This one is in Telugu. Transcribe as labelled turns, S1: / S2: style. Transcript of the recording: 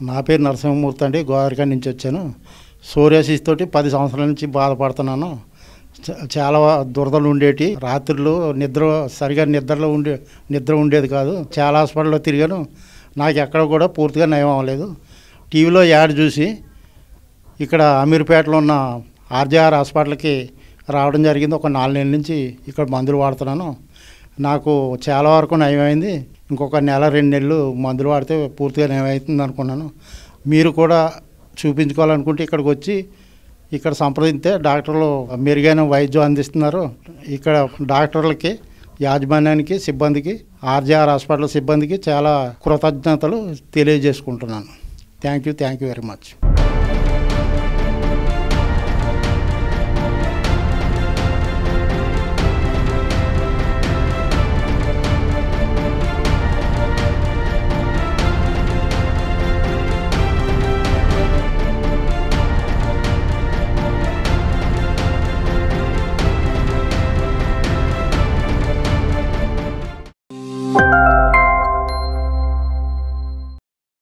S1: నా పేరు నరసింహమూర్తి అండి. గోదావరిఖని నుంచి వచ్చాను. సోరియాసిస్ తోటి 10 సంవత్సరాల నుంచి బాధపడుతున్నాను. చాలా దురదలు ఉండేటి. రాత్రులు సరిగా నిద్ర ఉండేది కాదు. చాలా హాస్పిటల్లో తిరిగాను. నాకు ఎక్కడ కూడా పూర్తిగా నయం అవ్వలేదు. టీవీలో యాడ్ చూసి ఇక్కడ అమీర్పేటలో ఉన్న ఆర్జేఆర్ హాస్పిటల్కి రావడం జరిగింది. ఒక 4 నెలల నుంచి ఇక్కడ మందులు వాడుతున్నాను. నాకు చాలా వరకు నయమైంది. ఇంకొక నెల 2 నెలలు మందులు వాడితే పూర్తిగా నయమవుతుంది అనుకున్నాను. మీరు కూడా చూపించుకోవాలనుకుంటే ఇక్కడికి వచ్చి ఇక్కడ సంప్రదిస్తే డాక్టర్లు మెరుగైన వైద్యం అందిస్తున్నారు. ఇక్కడ డాక్టర్లకి, యాజమాన్యానికి, సిబ్బందికి, ఆర్జేఆర్ హాస్పిటల్ సిబ్బందికి చాలా కృతజ్ఞతలు తెలియజేసుకుంటున్నాను. Thank you very much.